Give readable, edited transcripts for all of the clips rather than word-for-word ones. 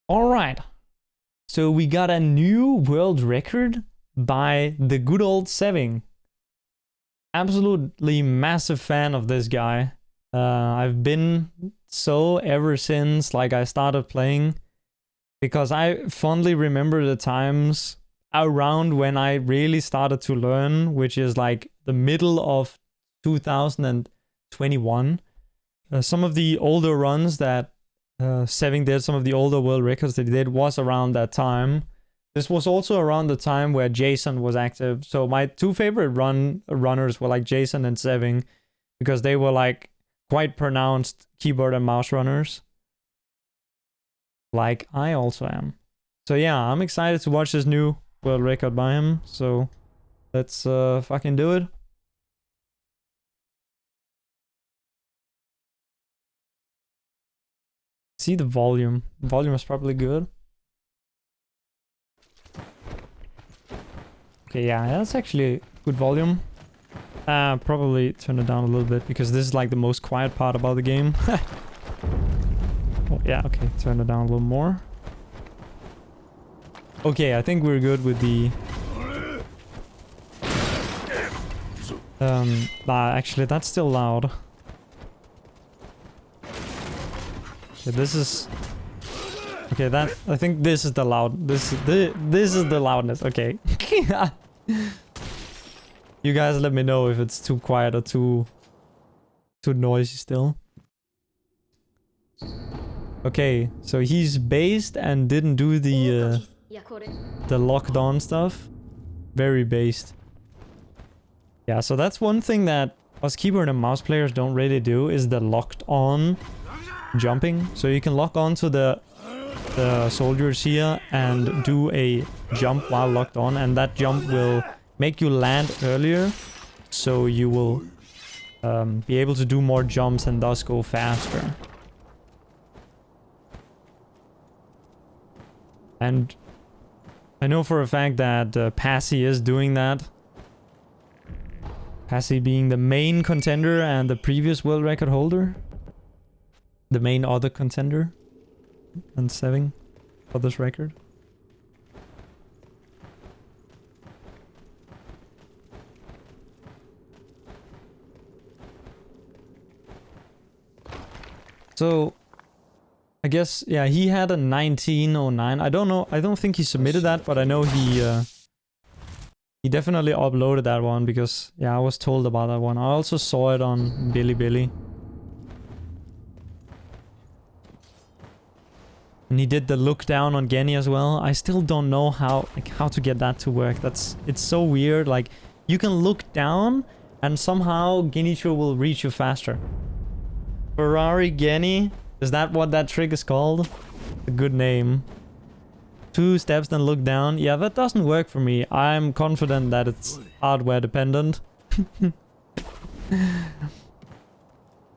Alright, so we got a new world record by the good old Sev1nG. Absolutely massive fan of this guy. I've been so ever since like I started playing, because I fondly remember the times around when I really started to learn, which is like the middle of 2021. Some of the older runs that Sev1nG did, some of the older world records that he did, was around that time. This was also around the time where Jason was active. So my two favorite runners were like Jason and Sev1nG, because they were like quite pronounced keyboard and mouse runners, like I also am. So yeah, I'm excited to watch this new world record by him. So let's fucking do it. See the volume. Volume is probably good. Okay, yeah, that's actually good volume. Probably turn it down a little bit, because this is like the most quiet part about the game. Oh, yeah, okay, turn it down a little more. Okay, I think we're good with the... Nah, actually, that's still loud. Okay, this is... Okay, that... I think this is the loud... This is the loudness, okay. You guys let me know if it's too quiet or too noisy still. Okay, so he's based and didn't do the locked on stuff. Very based. Yeah, so that's one thing that us keyboard and mouse players don't really do, is the locked on jumping. So you can lock on to the soldiers here and do a jump while locked on, and that jump will make you land earlier, so you will be able to do more jumps and thus go faster. And I know for a fact that Pasi is doing that. Pasi being the main contender and the previous world record holder. The main other contender. And Sev1nG for this record. So, I guess, yeah, he had a 1909. I don't know, I don't think he submitted that, but I know he definitely uploaded that one, because, yeah, I was told about that one. I also saw it on Bilibili. And he did the look down on Geni as well. I still don't know how to get that to work. It's so weird. Like, you can look down and somehow Genichiro will reach you faster. Ferrari Geni, is that what that trick is called? A good name. 2 steps then look down. Yeah, that doesn't work for me. I'm confident that it's hardware dependent.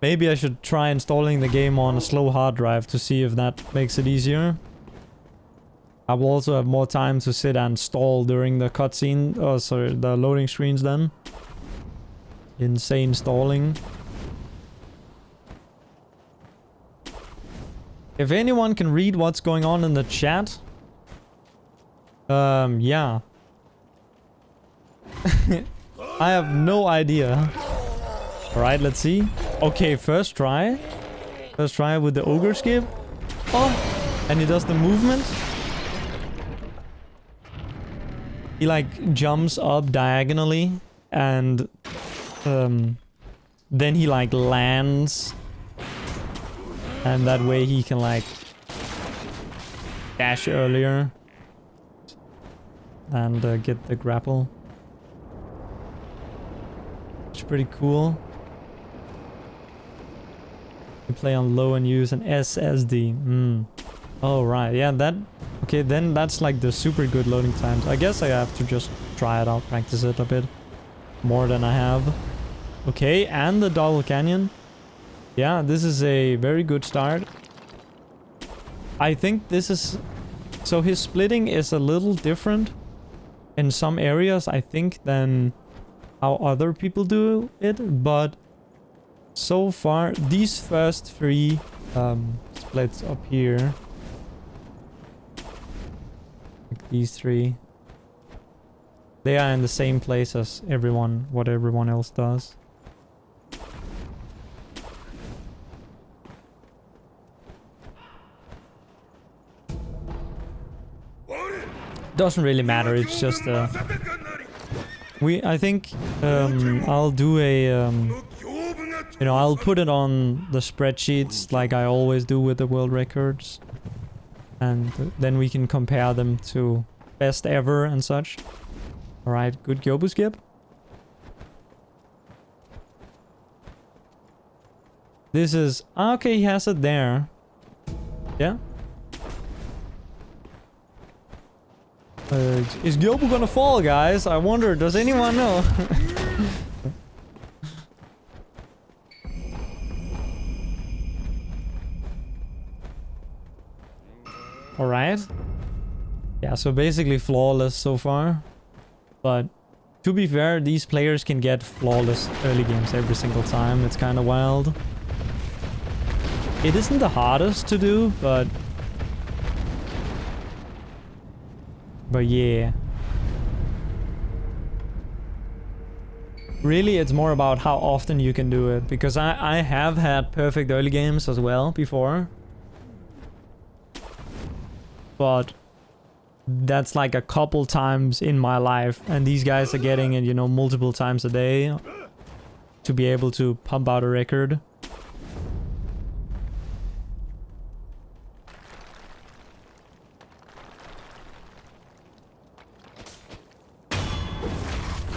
Maybe I should try installing the game on a slow hard drive to see if that makes it easier. I will also have more time to sit and stall during the cutscene. Oh, sorry, the loading screens then. Insane stalling. If anyone can read what's going on in the chat. Yeah. I have no idea. Alright, let's see. Okay, first try. First try with the ogre skip. Oh! And he does the movement. He like jumps up diagonally. And then he like lands. And that way he can like dash earlier. And get the grapple. It's pretty cool. You play on low and use an SSD. Oh, right. Yeah, that... Okay, then that's like the super good loading times. I guess I have to just try it out, practice it a bit more than I have. Okay, and the double canyon. Yeah, this is a very good start. I think this is... So his splitting is a little different in some areas, I think, than how other people do it, but so far, these first 3 splits up here these three. They are in the same place as everyone, what everyone else does. Doesn't really matter, it's just I think I'll do a you know, I'll put it on the spreadsheets like I always do with the world records, and then we can compare them to best ever and such. All right, good Gyobu skip. This is okay. He has it there. Yeah. Is Gyobu gonna fall, guys? I wonder. Does anyone know? All right. Yeah. So basically flawless so far. But to be fair, these players can get flawless early games every single time. It's kind of wild. It isn't the hardest to do, but yeah. Really, it's more about how often you can do it. Because I have had perfect early games as well before. But that's like a couple times in my life. And these guys are getting it, you know, multiple times a day to be able to pump out a record.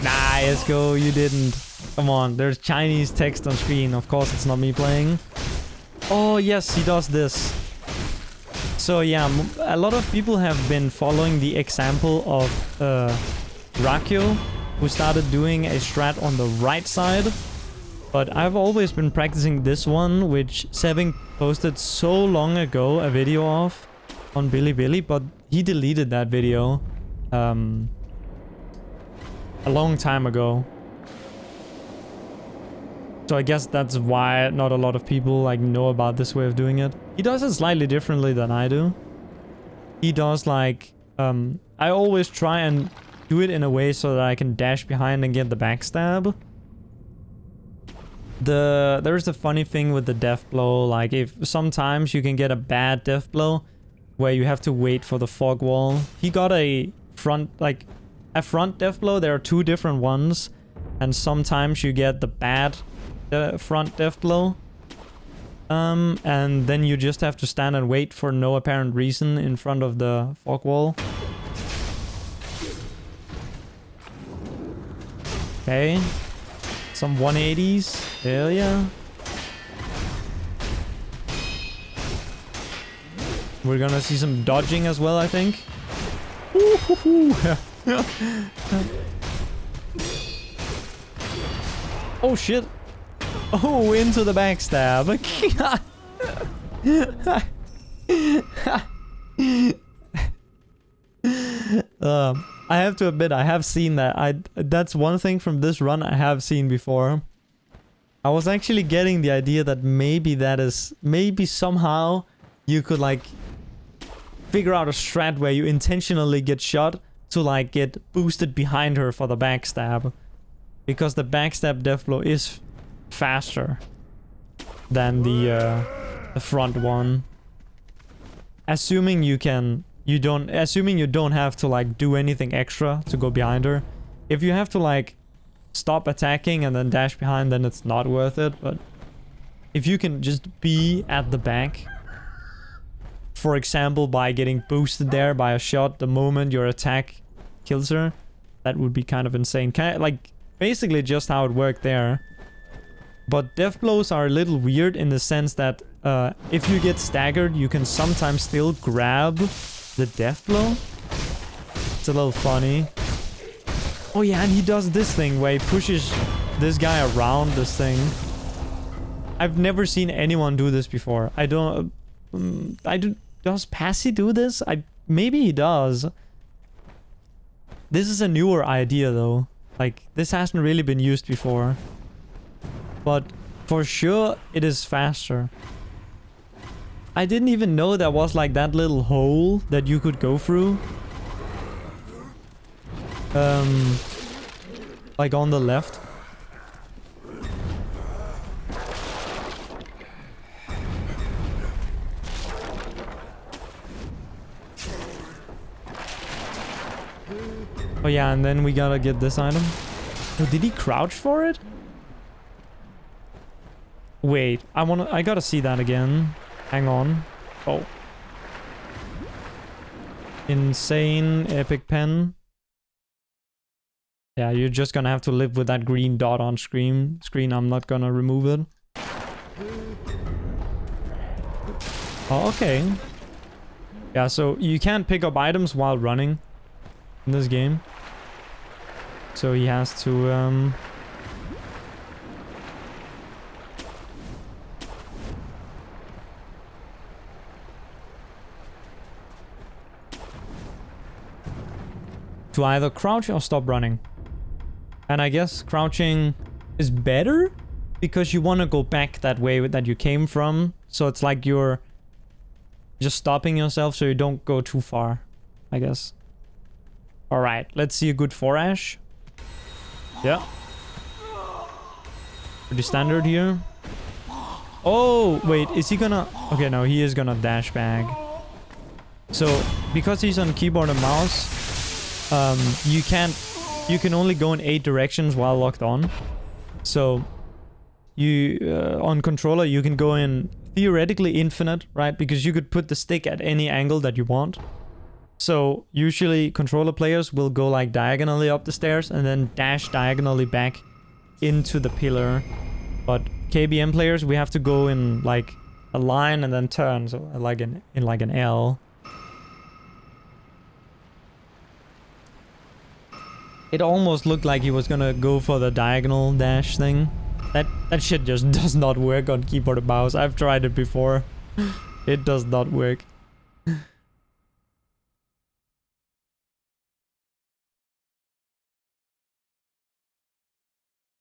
Nah, let's go. You didn't. Come on, there's Chinese text on screen. Of course, it's not me playing. Oh, yes, he does this. So, yeah, a lot of people have been following the example of Rakyo, who started doing a strat on the right side. But I've always been practicing this one, which Sev1nG posted so long ago a video of on Bilibili, but he deleted that video a long time ago. So I guess that's why not a lot of people like know about this way of doing it. He does it slightly differently than I do. He does like I always try and do it in a way so that I can dash behind and get the backstab. There's a funny thing with the death blow, like if sometimes you can get a bad death blow where you have to wait for the fog wall. He got a front death blow. There are two different ones, and sometimes you get the bad front death blow. And then you just have to stand and wait for no apparent reason in front of the fog wall. Okay. Some 180s. Hell yeah. We're gonna see some dodging as well, I think. Oh shit. Oh, into the backstab. I have to admit, I have seen that. That's one thing from this run I have seen before. I was actually getting the idea that maybe somehow you could like figure out a strat where you intentionally get shot to like get boosted behind her for the backstab. Because the backstab death blow is faster than the front one. Assuming you don't have to like do anything extra to go behind her. If you have to like stop attacking and then dash behind, then it's not worth it. But if you can just be at the back, for example, by getting boosted there by a shot the moment your attack kills her, that would be kind of insane. Kind of like basically just how it worked there. But death blows are a little weird in the sense that if you get staggered, you can sometimes still grab the death blow. It's a little funny. Oh yeah, and he does this thing where he pushes this guy around this thing. I've never seen anyone do this before. Does Passy do this? Maybe he does. This is a newer idea though. Like, this hasn't really been used before. But for sure, it is faster. I didn't even know there was like that little hole that you could go through. Like on the left. Oh yeah, and then we gotta get this item. Oh, did he crouch for it? Wait, I gotta see that again. Hang on. Oh. Insane epic pen. Yeah, you're just gonna have to live with that green dot on screen. I'm not gonna remove it. Oh, okay. Yeah, so you can't pick up items while running in this game. So he has to, to either crouch or stop running. And I guess crouching is better because you want to go back that way that you came from. So it's like you're just stopping yourself so you don't go too far, I guess. Alright, let's see a good forash. Yeah. Pretty standard here. Oh, wait, is he gonna... Okay, no, he is gonna dash back. So, because he's on keyboard and mouse, you can only go in 8 directions while locked on. So, you, on controller, you can go in theoretically infinite, right? Because you could put the stick at any angle that you want. So, usually controller players will go like diagonally up the stairs and then dash diagonally back into the pillar. But KBM players, we have to go in like a line and then turn, so like in like an L. It almost looked like he was gonna go for the diagonal dash thing. That shit just does not work on keyboard and mouse. I've tried it before. It does not work.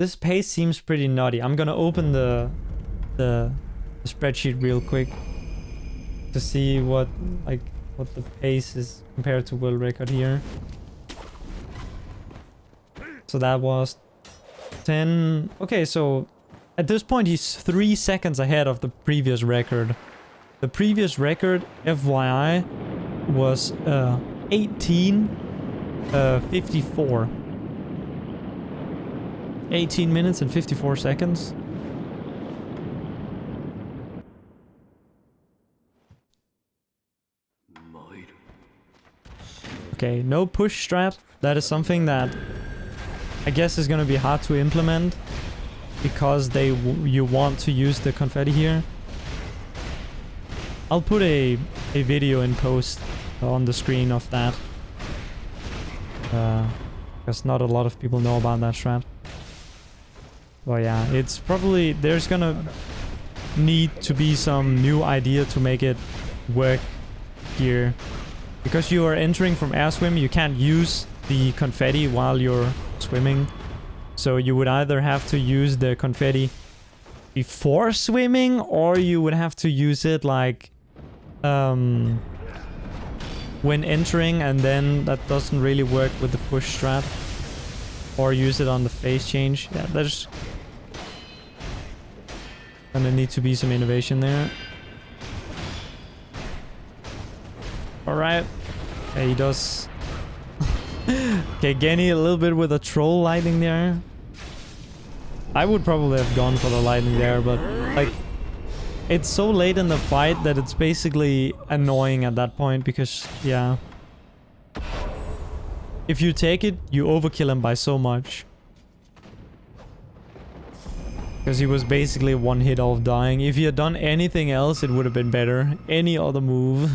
This pace seems pretty nutty. I'm gonna open the spreadsheet real quick to see what the pace is compared to world record here. So that was 10. Okay, so at this point he's 3 seconds ahead of the previous record. The previous record, FYI, was 18:54. 18 minutes and 54 seconds. Okay, no push strat. That is something that I guess is gonna be hard to implement because you want to use the confetti here. I'll put a video in post on the screen of that. Because not a lot of people know about that strat. Well, yeah, it's probably... There's gonna need to be some new idea to make it work here. Because you are entering from air swim, you can't use the confetti while you're swimming. So you would either have to use the confetti before swimming, or you would have to use it like... when entering, and then that doesn't really work with the push strat. Or use it on the phase change. Yeah, there's gonna need to be some innovation there. Alright. Yeah, he does. Okay, Geni a little bit with a troll lightning there. I would probably have gone for the lightning there, but like... It's so late in the fight that it's basically annoying at that point because, yeah... If you take it, you overkill him by so much. Because he was basically one hit off dying. If he had done anything else, it would have been better. Any other move.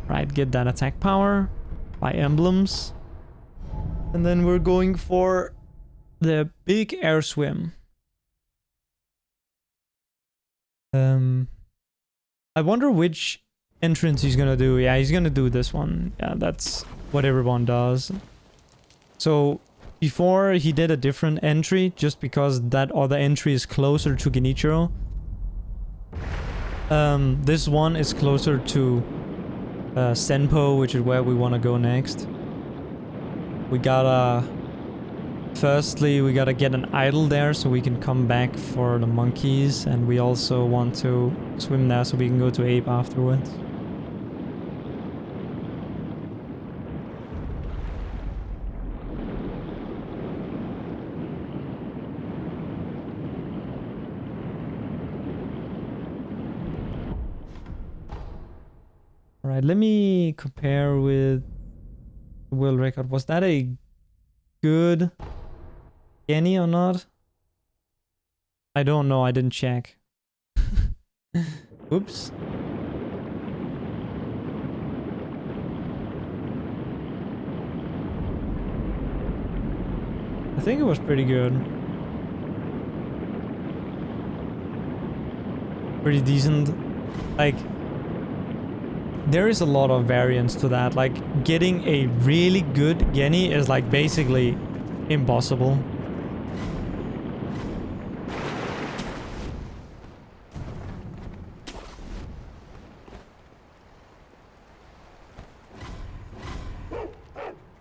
Right, get that attack power. Buy emblems. And then we're going for the big air swim. I wonder which entrance he's gonna do. Yeah, he's gonna do this one. Yeah, that's what everyone does. So Before he did a different entry, just because that other entry is closer to Genichiro. This one is closer to Senpo, which is where we want to go next. We gotta... Firstly, we gotta get an idol there so we can come back for the monkeys. And we also want to swim there so we can go to Ape afterwards. Alright, let me compare with the world record. Was that a good Geni or not? I don't know, I didn't check. Oops. I think it was pretty good. Pretty decent. Like, there is a lot of variance to that. Like, getting a really good Geni is like basically impossible.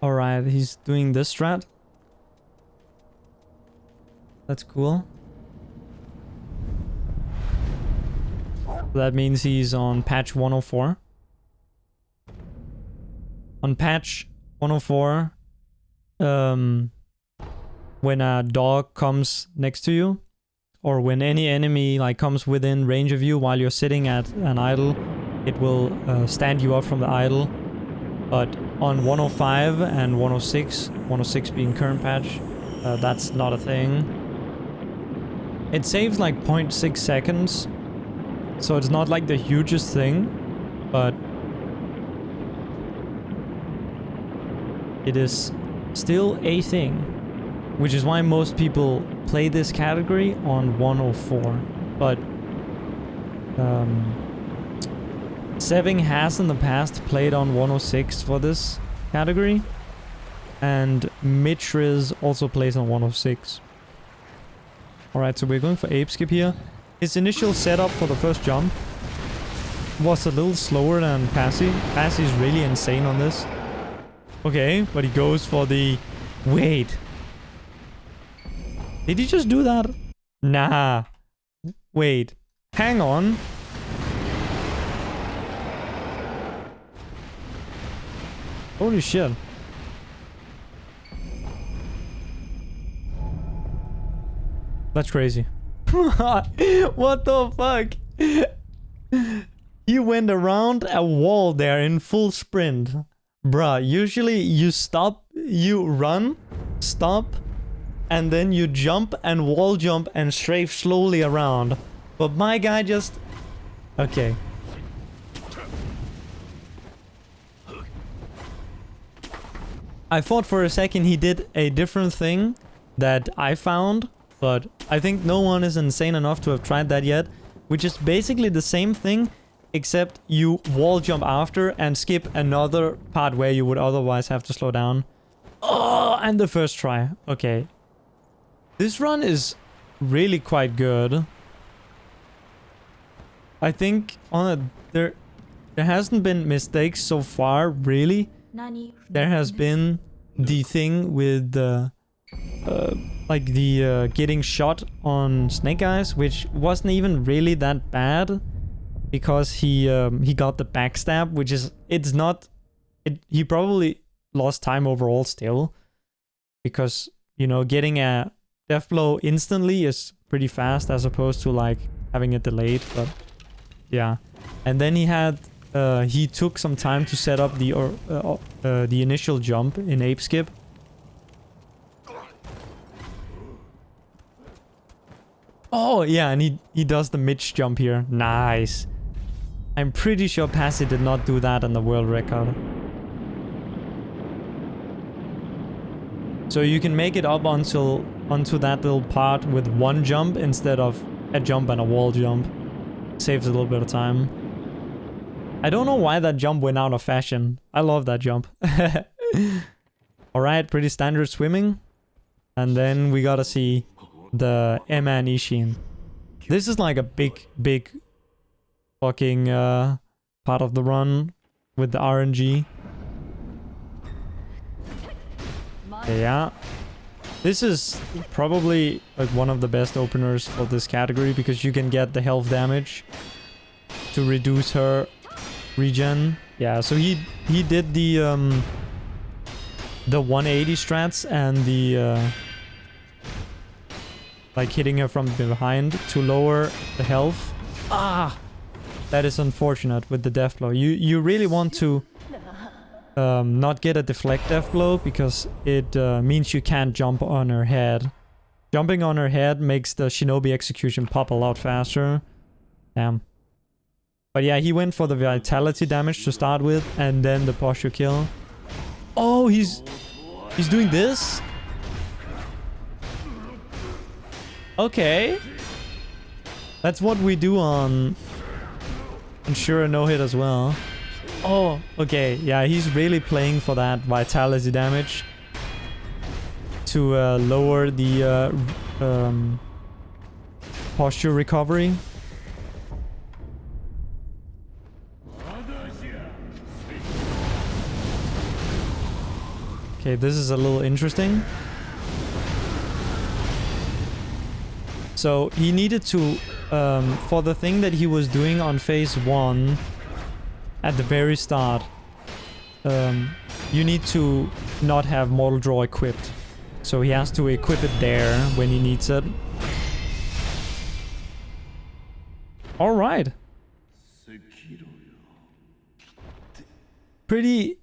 Alright, he's doing this strat. That's cool. That means he's on patch 104. On patch 104, when a dog comes next to you, or when any enemy like comes within range of you while you're sitting at an idol, it will stand you up from the idol. But on 105 and 106, 106 being current patch, that's not a thing. It saves like 0.6 seconds, so it's not like the hugest thing, but it is still a thing, which is why most people play this category on 104. But Sev1nG has in the past played on 106 for this category, and Mitriz also plays on 106. Alright, so we're going for Ape Skip here. His initial setup for the first jump was a little slower than Passy. Passy's really insane on this. Okay, but he goes for the... Wait. Did he just do that? Nah. Wait. Hang on. Holy shit. That's crazy. What the fuck? He went around a wall there in full sprint. Bruh, usually you stop, you run, stop, and then you jump and wall jump and strafe slowly around. But my guy just... Okay. I thought for a second he did a different thing that I found, but I think no one is insane enough to have tried that yet, which is basically the same thing, except you wall jump after and skip another part where you would otherwise have to slow down. Oh, and the first try. Okay. This run is really quite good. I think on there hasn't been mistakes so far, really. There has been the thing with the getting shot on Snake Eyes, which wasn't even really that bad. Because he got the backstab, which is... It's not... he probably lost time overall still. Because, you know, getting a death blow instantly is pretty fast as opposed to, like, having it delayed. But, yeah. And then he had... he took some time to set up the initial jump in Ape Skip. Oh, yeah, and he does the Mitch jump here. Nice. I'm pretty sure Passy did not do that in the world record. So you can make it up onto that little part with one jump instead of a jump and a wall jump. Saves a little bit of time. I don't know why that jump went out of fashion. I love that jump. Alright, pretty standard swimming. And then we gotta see the Emma and Ishin. This is like a big fucking part of the run with the RNG. Yeah. This is probably like one of the best openers for this category because you can get the health damage to reduce her regen. Yeah, so he did the 180 strats and the like hitting her from behind to lower the health. Ah, that is unfortunate with the death blow. You really want to not get a deflect death blow because it means you can't jump on her head. Jumping on her head makes the shinobi execution pop a lot faster. Damn. But yeah, he went for the vitality damage to start with and then the posture kill. Oh, he's doing this? Okay. That's what we do on Ensure a no-hit as well. Oh, okay. Yeah, he's really playing for that vitality damage to lower the posture recovery. Okay, this is a little interesting. So he needed to, for the thing that he was doing on phase 1 at the very start, you need to not have Mortal Draw equipped. So he has to equip it there when he needs it. Alright. Pretty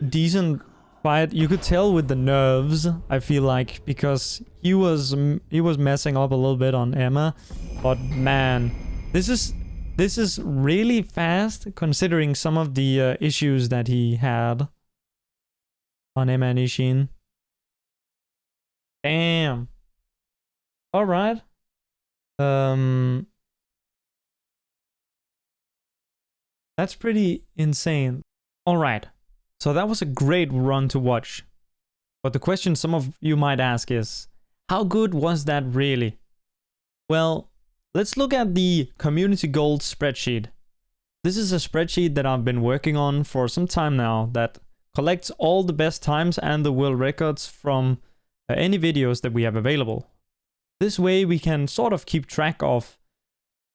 decent fight. You could tell with the nerves, I feel like, because he was messing up a little bit on Emma. But man, this is really fast considering some of the issues that he had on Emma and Ishin. Damn. All right. That's pretty insane. All right. So that was a great run to watch. But the question some of you might ask is, how good was that really? Well, let's look at the community gold spreadsheet. This is a spreadsheet that I've been working on for some time now that collects all the best times and the world records from any videos that we have available. This way we can sort of keep track of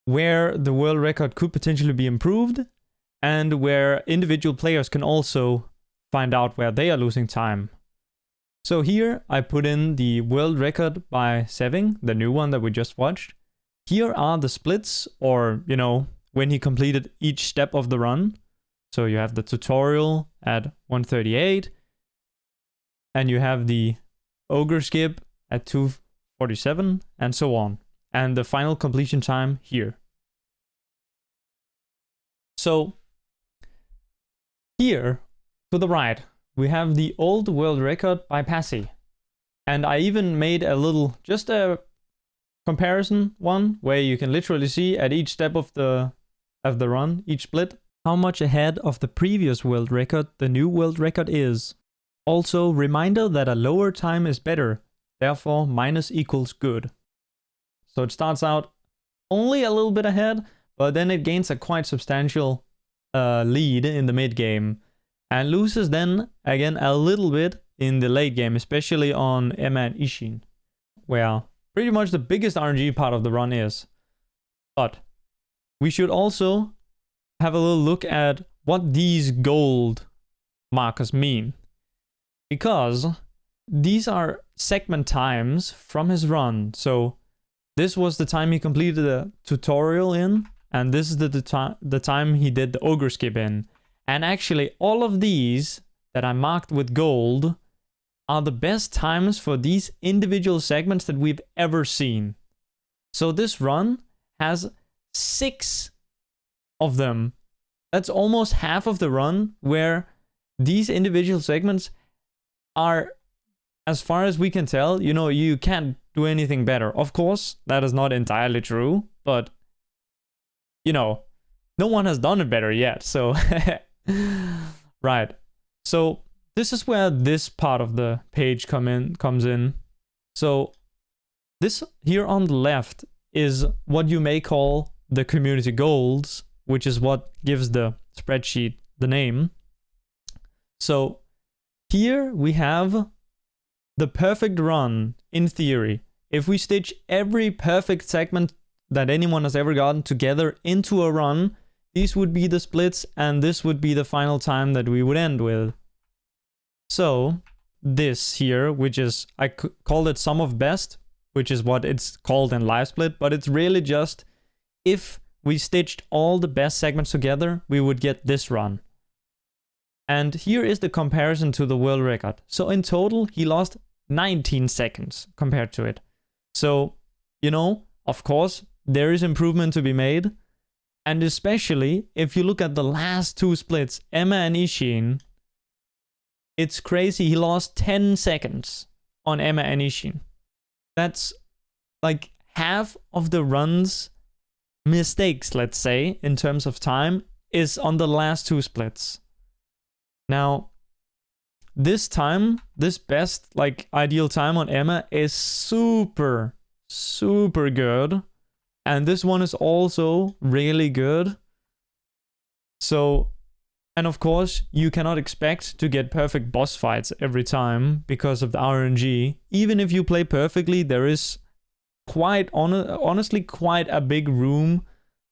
where the world record could potentially be improved and where individual players can also find out where they are losing time. So here I put in the world record by Sev1nG, the new one that we just watched. Here are the splits, or, you know, when he completed each step of the run. So you have the tutorial at 138, and you have the ogre skip at 247, and so on. And the final completion time here. So here, to the right, we have the old world record by Pasi. And I even made a little, just a comparison one, where you can literally see at each step of the run, each split, how much ahead of the previous world record the new world record is. Also, reminder that a lower time is better, therefore minus equals good. So it starts out only a little bit ahead, but then it gains a quite substantial lead in the mid game. And loses then, again, a little bit in the late game, especially on Emma and Ishin, where pretty much the biggest RNG part of the run is. But we should also have a little look at what these gold markers mean. Because these are segment times from his run. So this was the time he completed the tutorial in, and this is the time he did the ogre skip in. And actually, all of these that I marked with gold are the best times for these individual segments that we've ever seen. So this run has 6 of them. That's almost half of the run where these individual segments are, as far as we can tell, you know, you can't do anything better. Of course, that is not entirely true, but, you know, no one has done it better yet, so... Right. So this is where this part of the page comes in. So this here on the left is what you may call the community goals, which is what gives the spreadsheet the name. So here we have the perfect run in theory. If we stitch every perfect segment that anyone has ever gotten together into a run, these would be the splits and this would be the final time that we would end with. So this here, which is, I called it sum of best, which is what it's called in live split, but it's really just if we stitched all the best segments together, we would get this run. And here is the comparison to the world record. So in total, he lost 19 seconds compared to it. So, you know, of course, there is improvement to be made. And especially if you look at the last two splits, Emma and Ishin, it's crazy. He lost 10 seconds on Emma and Ishin. That's like half of the run's mistakes, let's say, in terms of time, is on the last two splits. Now, this time, this best, like, ideal time on Emma is super, super good. And this one is also really good. So, and of course, you cannot expect to get perfect boss fights every time because of the RNG. Even if you play perfectly, there is honestly quite a big room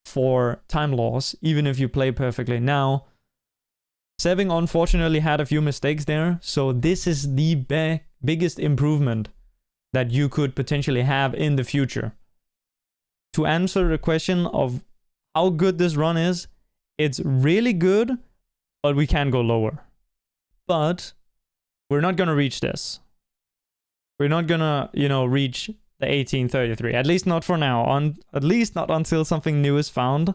for time loss, even if you play perfectly. Now, Sev1nG unfortunately had a few mistakes there, so this is the biggest improvement that you could potentially have in the future. To answer the question of how good this run is, it's really good, but we can go lower. But we're not gonna reach this. We're not gonna, you know, reach the 1833. At least not for now. At least not until something new is found.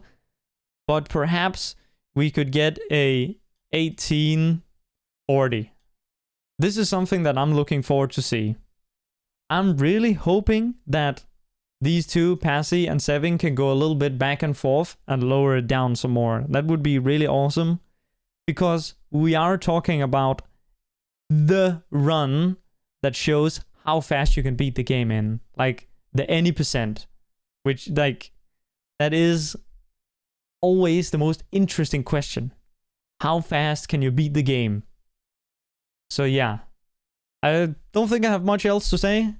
But perhaps we could get a 1840. This is something that I'm looking forward to see. I'm really hoping that these two, Pasi and Sev1nG, can go a little bit back and forth and lower it down some more. That would be really awesome. Because we are talking about the run that shows how fast you can beat the game in. Like the any percent. Which, like, that is always the most interesting question. How fast can you beat the game? So yeah. I don't think I have much else to say.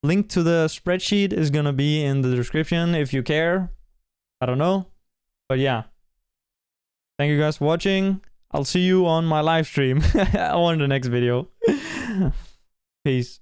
Link to the spreadsheet is gonna be in the description if you care. I don't know. But yeah. Thank you guys for watching. I'll see you on my live stream or in the next video. Peace.